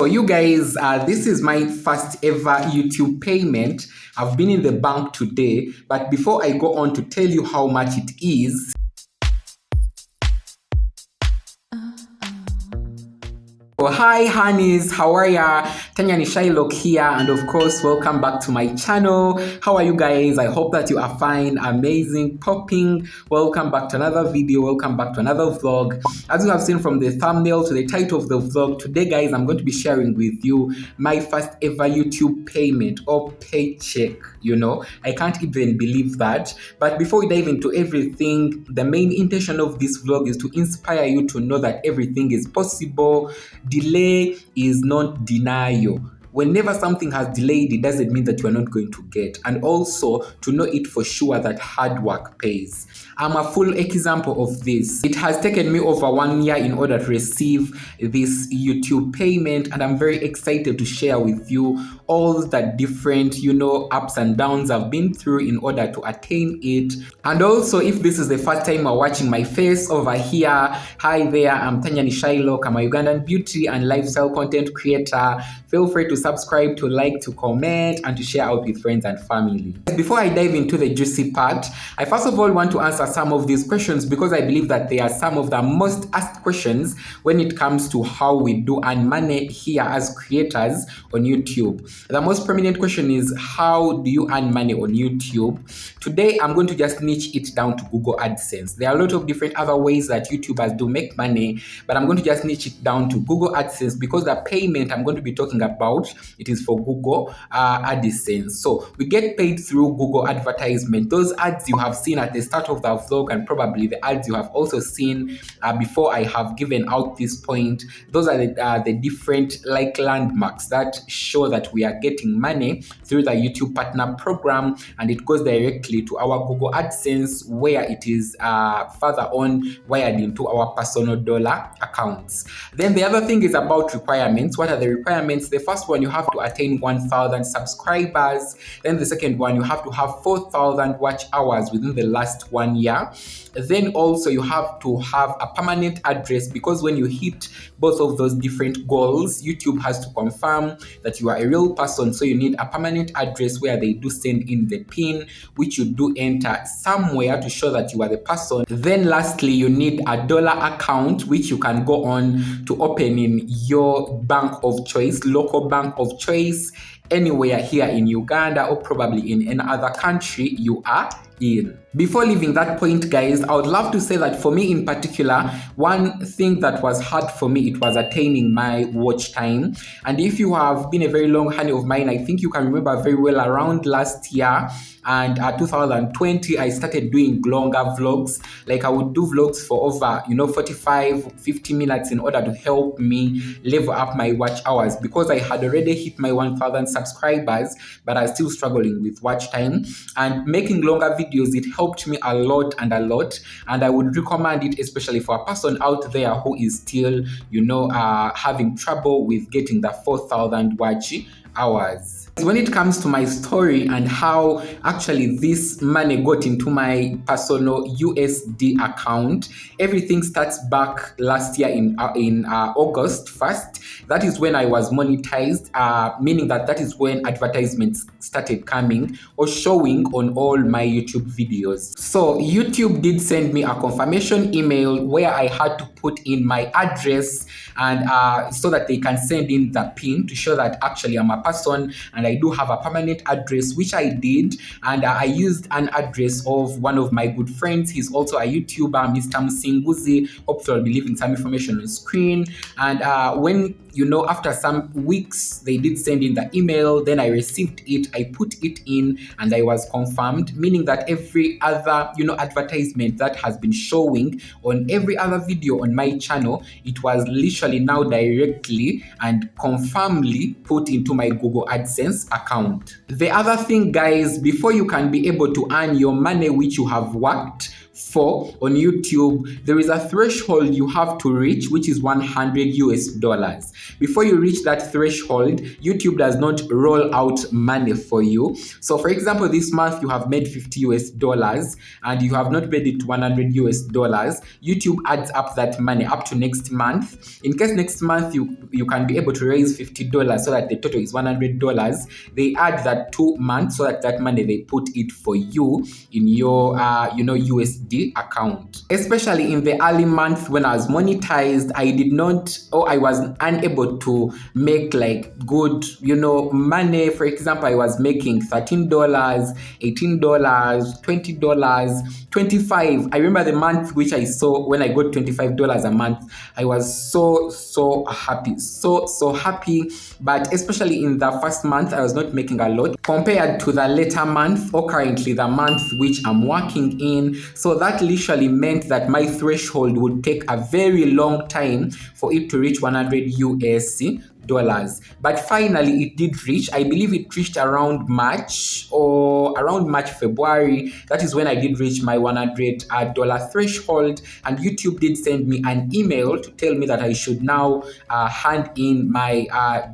For you guys, this is my first ever YouTube payment. I've been in the bank today, but before I go on to tell you how much it is, oh, hi honeys, how are ya? Tanyanishailoc here, and of course welcome back to my channel. How are you guys? I hope that you are fine, amazing, popping. Welcome back to another video, welcome back to another vlog. As you have seen from the thumbnail to the title of the vlog, today guys I'm going to be sharing with you my first ever YouTube payment or paycheck. You know, I can't even believe that. But before we dive into everything, the main intention of this vlog is to inspire you to know that everything is possible. Delay is not denial. Whenever something has delayed, it doesn't mean that you are not going to get. And also to know it for sure that hard work pays. I'm a full example of this. It has taken me over 1 year in order to receive this YouTube payment, and I'm very excited to share with you all the different, ups and downs I've been through in order to attain it. And also, if this is the first time you're watching my face over here, hi there, I'm tanyanishailoc. I'm a Ugandan beauty and lifestyle content creator. Feel free to subscribe, to like, to comment, and to share out with friends and family. Before I dive into the juicy part, I first of all want to answer some of these questions because I believe that they are some of the most asked questions when it comes to how we do earn money here as creators on YouTube. The most prominent question is, how do you earn money on YouTube? Today, I'm going to just niche it down to Google AdSense. There are a lot of different other ways that YouTubers do make money, but I'm going to just niche it down to Google AdSense because the payment I'm going to be talking about, it is for Google AdSense. So we get paid through Google advertisement. Those ads you have seen at the start of the vlog and probably the ads you have also seen before I have given out this point, those are the different like landmarks that show that we are getting money through the YouTube partner program, and it goes directly to our Google AdSense where it is further on wired into our personal dollar accounts. Then the other thing is about requirements. What are the requirements? The first one, you have to attain 1,000 subscribers. Then the second one, you have to have 4,000 watch hours within the last 1 year. Then also you have to have a permanent address, because when you hit both of those different goals, YouTube has to confirm that you are a real person. So you need a permanent address where they do send in the PIN, which you do enter somewhere to show that you are the person. Then lastly, you need a dollar account, which you can go on to open in your bank of choice, local bank of choice, anywhere here in Uganda or probably in any other country you are in. Before leaving that point, guys, I would love to say that for me in particular, one thing that was hard for me, it was attaining my watch time. And if you have been a very long honey of mine, I think you can remember very well around last year and 2020, I started doing longer vlogs. Like I would do vlogs for over 45 50 minutes in order to help me level up my watch hours, because I had already hit my 1,000 subscribers, but I was still struggling with watch time. And making longer videos, it helped me a lot, and I would recommend it especially for a person out there who is still having trouble with getting the 4,000 watch hours. When it comes to my story and how actually this money got into my personal USD account, everything starts back last year in August 1st. That is when I was monetized, meaning that is when advertisements started coming or showing on all my YouTube videos. So YouTube did send me a confirmation email where I had to put in my address and so that they can send in the PIN to show that actually I'm a person and I do have a permanent address, which I did. And I used an address of one of my good friends. He's also a YouTuber, Mr. Musinguzi. Hopefully I'll be leaving some information on screen. And when after some weeks, they did send in the email, then I received it, I put it in, and I was confirmed, meaning that every other, advertisement that has been showing on every other video on my channel, it was literally now directly and confirmedly put into my Google AdSense account. The other thing, guys, before you can be able to earn your money which you have worked 4 on YouTube, there is a threshold you have to reach, which is $100. Before you reach that threshold, YouTube does not roll out money for you. So for example, this month you have made $50 and you have not made it $100. YouTube adds up that money up to next month. In case next month you can be able to raise $50 so that the total is $100, they add that 2 months so that money they put it for you in your USD account. Especially in the early month when I was monetized, I was unable to make like good money. For example, I was making $13, $18, $20, $25. I remember the month which I saw when I got $25 a month. I was so happy, so happy. But especially in the first month, I was not making a lot compared to the later month, or currently the month which I'm working in. So that literally meant that my threshold would take a very long time for it to reach 100 USD. But finally it did reach. I believe it reached around March, February. That is when I did reach my $100 threshold, and YouTube did send me an email to tell me that I should now hand in my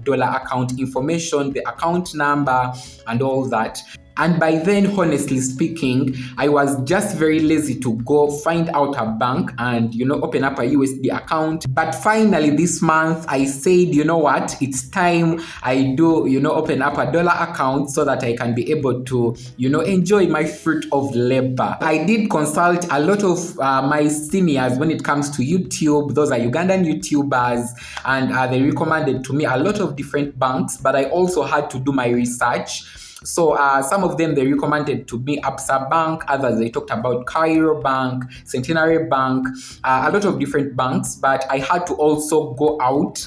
dollar account information, the account number and all that. And by then, honestly speaking, I was just very lazy to go find out a bank and, open up a USD account. But finally this month, I said, you know what, it's time I do, open up a dollar account so that I can be able to, enjoy my fruit of labor. I did consult a lot of my seniors when it comes to YouTube. Those are Ugandan YouTubers, and they recommended to me a lot of different banks, but I also had to do my research. So some of them, they recommended to me Absa Bank, others they talked about Cairo Bank, Centenary Bank, a lot of different banks, but I had to also go out,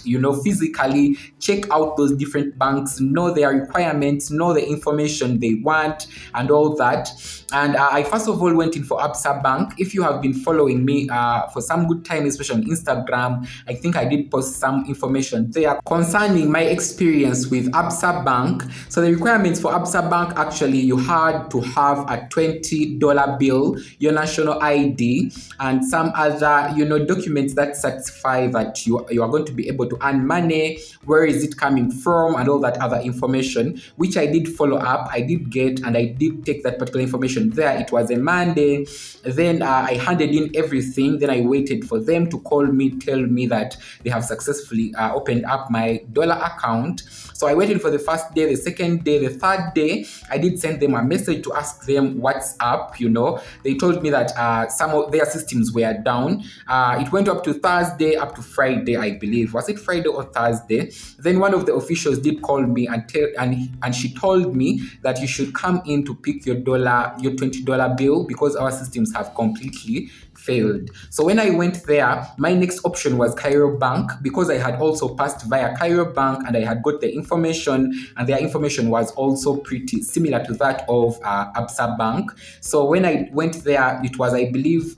physically check out those different banks, know their requirements, know the information they want and all that. And I first of all went in for Absa Bank. If you have been following me for some good time, especially on Instagram, I think I did post some information there concerning my experience with Absa Bank. So the requirements for Absa Bank, actually, you had to have a $20 bill, your national ID, and some other, documents that certify that you are going to be able to earn money, where is it coming from, and all that other information, which I did follow up, I did get, and I did take that particular information there. It was a Monday. Then I handed in everything. Then I waited for them to call me, tell me that they have successfully opened up my dollar account. So I waited for the first day, the second day, the third day. I did send them a message to ask them what's up. They told me that some of their systems were down. It went up to Thursday, up to Friday, I believe. Was it Friday or Thursday? Then one of the officials did call me and she told me that you should come in to pick your $20 bill because our systems have completely failed. So when I went there, my next option was Cairo Bank, because I had also passed via Cairo Bank and I had got the information, and their information was also pretty similar to that of Absa Bank. So when I went there, it was, I believe,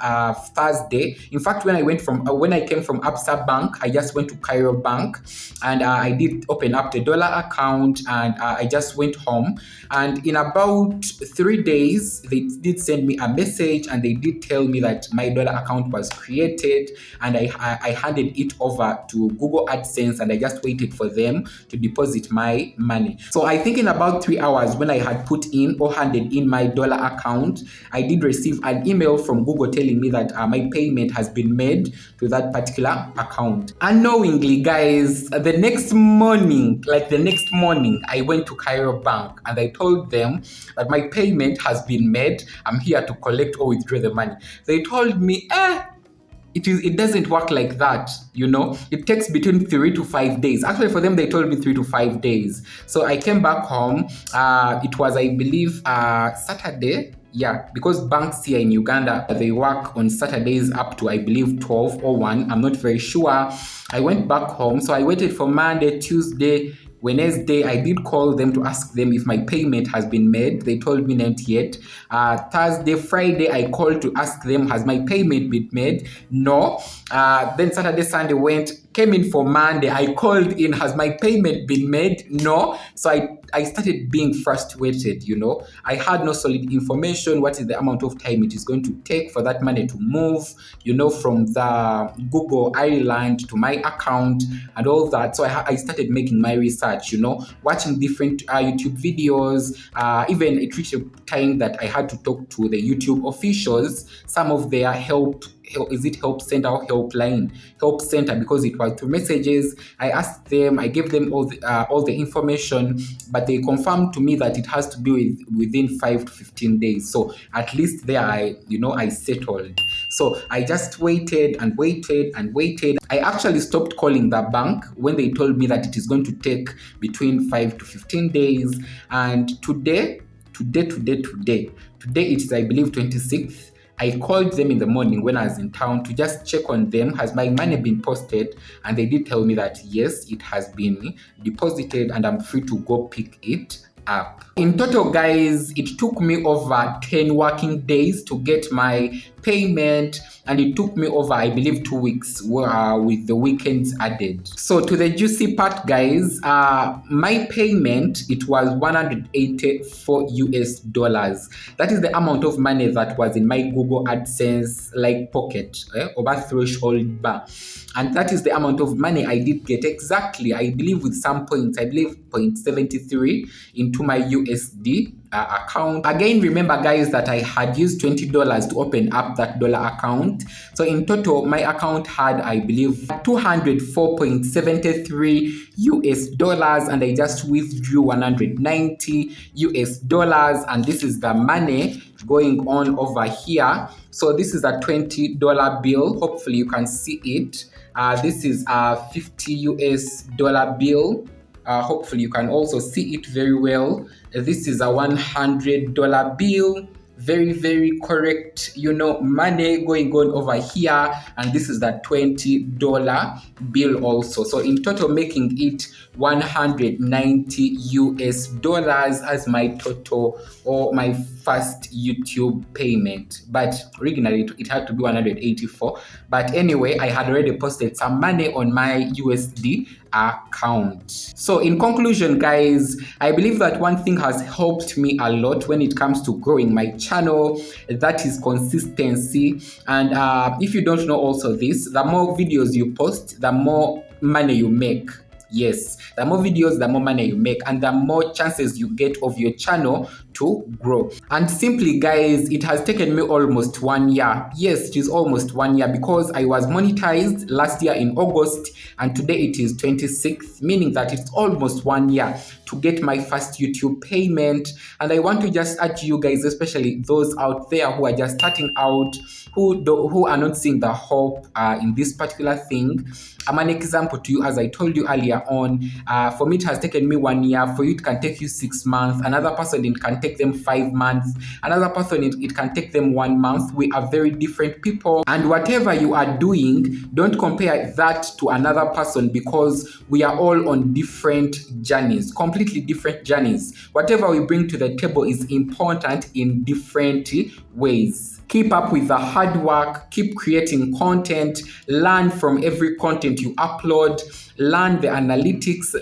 Thursday. In fact, when I came from Absa Bank, I just went to Cairo Bank and I did open up the dollar account, and I just went home. And in about 3 days, they did send me a message and they did tell me that my dollar account was created, and I handed it over to Google AdSense, and I just waited for them to deposit my money. So I think in about 3 hours, when I had put in or handed in my dollar account, I did receive an email from Google telling me that my payment has been made to that particular account. Unknowingly, guys, the next morning, I went to Cairo Bank and I told them that my payment has been made. I'm here to collect or withdraw the money. They told me, it doesn't work like that. It takes between 3 to 5 days. Actually, for them, they told me 3 to 5 days. So I came back home. It was, I believe, Saturday. Yeah, because banks here in Uganda, they work on Saturdays up to, I believe, 12 or 1. I'm not very sure. I went back home. So I waited for Monday, Tuesday, Wednesday. I did call them to ask them if my payment has been made. They told me not yet. Thursday, Friday, I called to ask them, has my payment been made? No. Then Saturday, Sunday went, came in for Monday. I called in, has my payment been made? No. So I started being frustrated, I had no solid information. What is the amount of time it is going to take for that money to move, from the Google Ireland to my account and all that. So I started making my research, watching different YouTube videos. Even it reached a time that I had to talk to the YouTube officials, some of their help center or help center, because it was through messages. I asked them, I gave them all the information, but they confirmed to me that it has to be within 5 to 15 days. So at least there I settled. So I just waited and waited and waited. I actually stopped calling the bank when they told me that it is going to take between 5 to 15 days. And today it is, I believe, 26th. I called them in the morning when I was in town to just check on them. Has my money been posted? And they did tell me that yes, it has been deposited and I'm free to go pick it up. In total, guys, it took me over 10 working days to get my payment, and it took me over, I believe, 2 weeks with the weekends added. So to the juicy part, guys, my payment, it was $184. That is the amount of money that was in my Google AdSense pocket, over threshold bar. And that is the amount of money I did get exactly, I believe, with some points, I believe 0.73 into my USD account. Again, remember, guys, that I had used $20 to open up that dollar account. So in total, my account had, I believe, $204.73 US, and I just withdrew $190 US, and this is the money going on over here. So this is a $20 bill. Hopefully you can see it. This is a $50 US bill. Hopefully you can also see it very well. This is a $100 bill. Very, very correct, money going on over here. And this is the $20 bill also. So in total, making it $190 US as my total, or my first YouTube payment. But originally it had to be 184. But anyway, I had already posted some money on my USD account. So in conclusion, guys, I believe that one thing has helped me a lot when it comes to growing my channel, that is consistency. And if you don't know also this, the more videos you post, the more money you make. Yes, the more videos, the more money you make, and the more chances you get of your channel to grow. And simply, guys, it has taken me almost 1 year. Yes, it is almost 1 year, because I was monetized last year in August, and today it is 26th, meaning that it's almost 1 year to get my first YouTube payment. And I want to just urge you guys, especially those out there who are just starting out, who are not seeing the hope in this particular thing. I'm an example to you, as I told you earlier on. For me, it has taken me 1 year. For you, it can take you 6 months. Another person, it can take them 5 months. Another person, it can take them 1 month. We are very different people. And whatever you are doing, don't compare that to another person, because we are all on different journeys, completely different journeys. Whatever we bring to the table is important in different ways. Keep up with the hard work, keep creating content, learn from every content you upload, learn the analytics,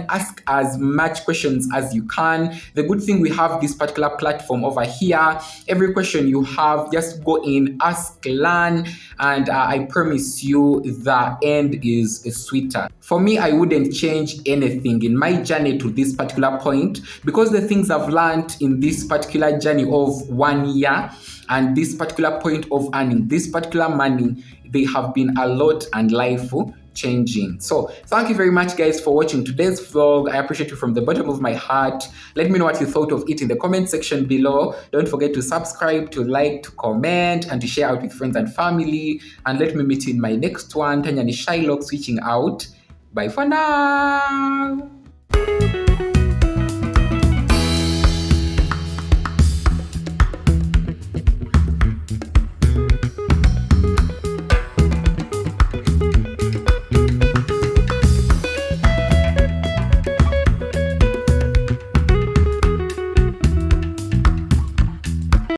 ask as much questions as you can. The good thing, we have this particular platform over here. Every question you have, just go in, ask, learn, and I promise you the end is sweeter. For me, I wouldn't change anything in my journey to this particular point, because the things I've learned in this particular journey of 1 year and this particular point of earning this particular money, they have been a lot and life changing. So thank you very much, guys, for watching today's vlog. I appreciate you from the bottom of my heart. Let me know what you thought of it in the comment section below. Don't forget to subscribe, to like, to comment, and to share out with friends and family. And let me meet you in my next one. Tanyanishailoc switching out. Bye for now.